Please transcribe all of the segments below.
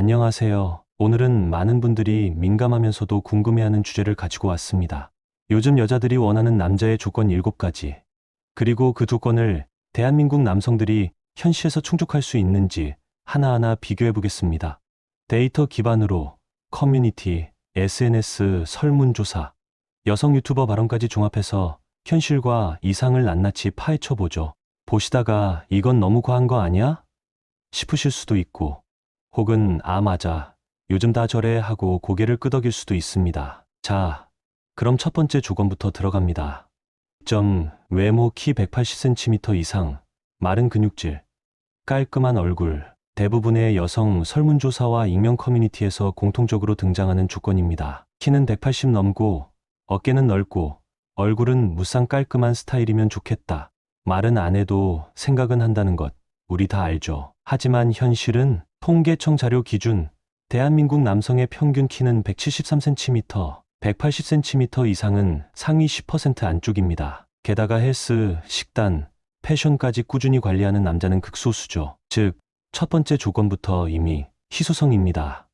안녕하세요. 오늘은 많은 분들이 민감하면서도 궁금해하는 주제를 가지고 왔습니다. 요즘 여자들이 원하는 남자의 조건 7가지. 그리고 그 조건을 대한민국 남성들이 현실에서 충족할 수 있는지 하나하나 비교해 보겠습니다. 데이터 기반으로 커뮤니티, SNS, 설문조사, 여성 유튜버 발언까지 종합해서 현실과 이상을 낱낱이 파헤쳐 보죠. 보시다가 이건 너무 과한 거 아니야? 싶으실 수도 있고, 혹은 아 맞아, 요즘 다 저래 하고 고개를 끄덕일 수도 있습니다. 자, 그럼 첫 번째 조건부터 들어갑니다. 외모 키 180cm 이상, 마른 근육질, 깔끔한 얼굴. 대부분의 여성 설문조사와 익명 커뮤니티에서 공통적으로 등장하는 조건입니다. 키는 180 넘고, 어깨는 넓고, 얼굴은 무쌍 깔끔한 스타일이면 좋겠다. 말은 안 해도 생각은 한다는 것, 우리 다 알죠. 하지만 현실은 통계청 자료 기준 대한민국 남성의 평균 키는 173cm, 180cm 이상은 상위 10% 안쪽입니다. 게다가 헬스, 식단, 패션까지 꾸준히 관리하는 남자는 극소수죠. 즉, 첫 번째 조건부터 이미 희소성입니다.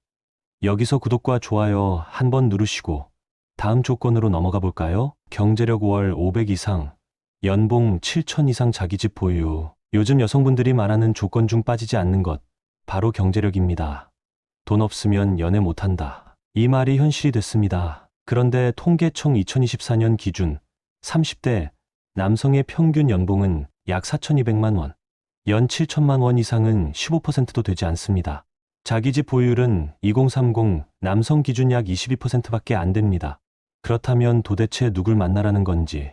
여기서 구독과 좋아요 한번 누르시고 다음 조건으로 넘어가 볼까요? 경제력 월 500 이상, 연봉 7천 이상 자기 집 보유. 요즘 여성분들이 말하는 조건 중 빠지지 않는 것, 바로 경제력입니다. 돈 없으면 연애 못한다. 이 말이 현실이 됐습니다. 그런데 통계청 2024년 기준 30대 남성의 평균 연봉은 약 4,200만 원, 연 7천만 원 이상은 15%도 되지 않습니다. 자기 집 보유율은 2030 남성 기준 약 22%밖에 안 됩니다. 그렇다면 도대체 누굴 만나라는 건지,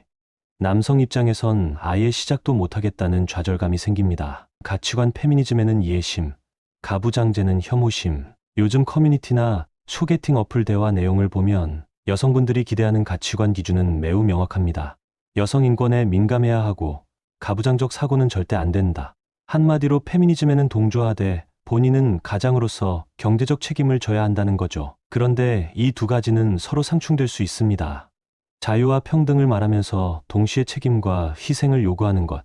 남성 입장에선 아예 시작도 못하겠다는 좌절감이 생깁니다. 가치관 페미니즘에는 이해심, 가부장제는 혐오심. 요즘 커뮤니티나 소개팅 어플 대화 내용을 보면 여성분들이 기대하는 가치관 기준은 매우 명확합니다. 여성 인권에 민감해야 하고 가부장적 사고는 절대 안 된다. 한마디로 페미니즘에는 동조하되 본인은 가장으로서 경제적 책임을 져야 한다는 거죠. 그런데 이 두 가지는 서로 상충될 수 있습니다. 자유와 평등을 말하면서 동시에 책임과 희생을 요구하는 것.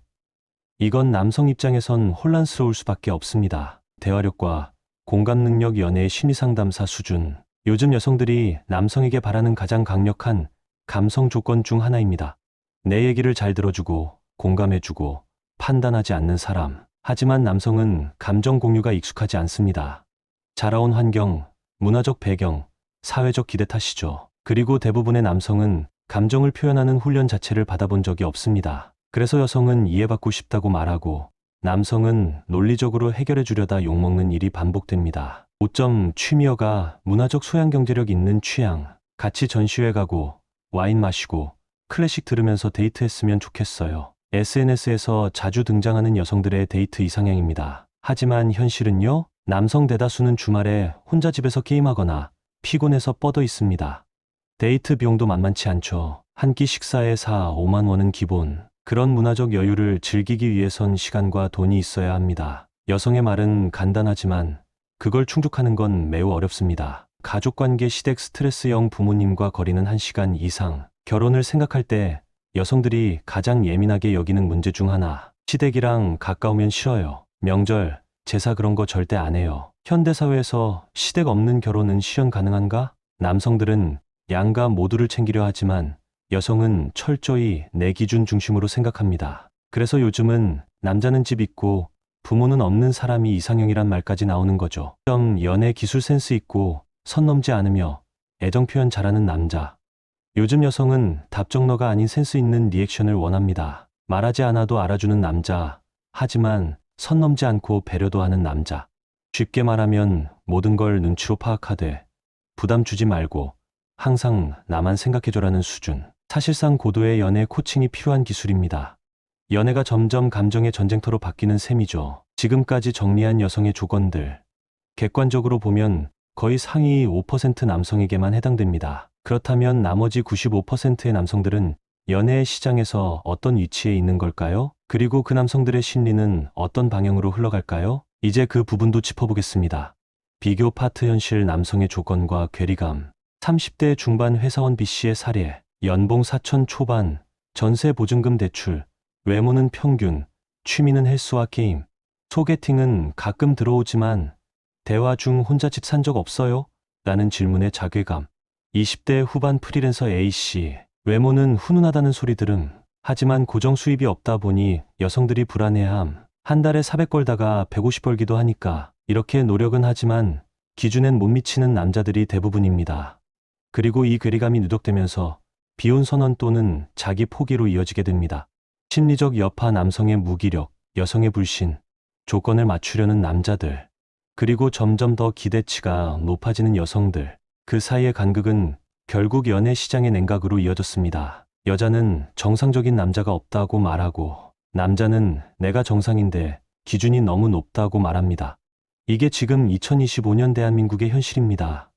이건 남성 입장에선 혼란스러울 수밖에 없습니다. 대화력과 공감 능력 연애의 심리상담사 수준. 요즘 여성들이 남성에게 바라는 가장 강력한 감성 조건 중 하나입니다. 내 얘기를 잘 들어주고 공감해주고 판단하지 않는 사람. 하지만 남성은 감정 공유가 익숙하지 않습니다. 자라온 환경, 문화적 배경, 사회적 기대 탓이죠. 그리고 대부분의 남성은 감정을 표현하는 훈련 자체를 받아본 적이 없습니다. 그래서 여성은 이해받고 싶다고 말하고 남성은 논리적으로 해결해 주려다 욕먹는 일이 반복됩니다. 5점 취미어가 문화적 소양 경제력 있는 취향. 같이 전시회 가고 와인 마시고 클래식 들으면서 데이트했으면 좋겠어요. SNS에서 자주 등장하는 여성들의 데이트 이상향입니다. 하지만 현실은요, 남성 대다수는 주말에 혼자 집에서 게임하거나 피곤해서 뻗어 있습니다. 데이트 비용도 만만치 않죠. 한 끼 식사에 4, 5만 원은 기본. 그런 문화적 여유를 즐기기 위해선 시간과 돈이 있어야 합니다. 여성의 말은 간단하지만 그걸 충족하는 건 매우 어렵습니다. 가족관계 시댁 스트레스형 부모님과 거리는 1시간 이상. 결혼을 생각할 때 여성들이 가장 예민하게 여기는 문제 중 하나. 시댁이랑 가까우면 싫어요. 명절, 제사 그런 거 절대 안 해요. 현대사회에서 시댁 없는 결혼은 실현 가능한가? 남성들은 양가 모두를 챙기려 하지만 여성은 철저히 내 기준 중심으로 생각합니다. 그래서 요즘은 남자는 집 있고 부모는 없는 사람이 이상형이란 말까지 나오는 거죠. 연애 기술 센스 있고 선 넘지 않으며 애정 표현 잘하는 남자. 요즘 여성은 답정너가 아닌 센스 있는 리액션을 원합니다. 말하지 않아도 알아주는 남자. 하지만 선 넘지 않고 배려도 하는 남자. 쉽게 말하면 모든 걸 눈치로 파악하되 부담 주지 말고 항상 나만 생각해줘라는 수준. 사실상 고도의 연애 코칭이 필요한 기술입니다. 연애가 점점 감정의 전쟁터로 바뀌는 셈이죠. 지금까지 정리한 여성의 조건들. 객관적으로 보면 거의 상위 5% 남성에게만 해당됩니다. 그렇다면 나머지 95%의 남성들은 연애의 시장에서 어떤 위치에 있는 걸까요? 그리고 그 남성들의 심리는 어떤 방향으로 흘러갈까요? 이제 그 부분도 짚어보겠습니다. 비교 파트 현실 남성의 조건과 괴리감. 30대 중반 회사원 B씨의 사례. 연봉 4천 초반, 전세 보증금 대출, 외모는 평균, 취미는 헬스와 게임. 소개팅은 가끔 들어오지만 대화 중 혼자 집 산 적 없어요? 라는 질문에 자괴감. 20대 후반 프리랜서 A씨. 외모는 훈훈하다는 소리 들음. 하지만 고정 수입이 없다 보니 여성들이 불안해함. 한 달에 400 벌다가 150 벌기도 하니까 이렇게 노력은 하지만 기준엔 못 미치는 남자들이 대부분입니다. 그리고 이 괴리감이 누적되면서 비혼 선언 또는 자기 포기로 이어지게 됩니다. 심리적 여파, 남성의 무기력, 여성의 불신, 조건을 맞추려는 남자들, 그리고 점점 더 기대치가 높아지는 여성들. 그 사이의 간극은 결국 연애 시장의 냉각으로 이어졌습니다. 여자는 정상적인 남자가 없다고 말하고, 남자는 내가 정상인데 기준이 너무 높다고 말합니다. 이게 지금 2025년 대한민국의 현실입니다.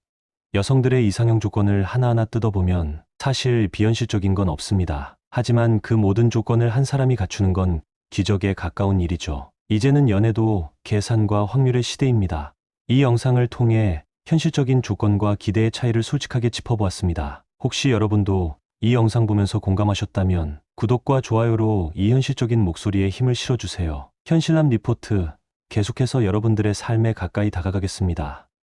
여성들의 이상형 조건을 하나하나 뜯어보면 사실 비현실적인 건 없습니다. 하지만 그 모든 조건을 한 사람이 갖추는 건 기적에 가까운 일이죠. 이제는 연애도 계산과 확률의 시대입니다. 이 영상을 통해 현실적인 조건과 기대의 차이를 솔직하게 짚어보았습니다. 혹시 여러분도 이 영상 보면서 공감하셨다면 구독과 좋아요로 이 현실적인 목소리에 힘을 실어주세요. 현실남 리포트, 계속해서 여러분들의 삶에 가까이 다가가겠습니다.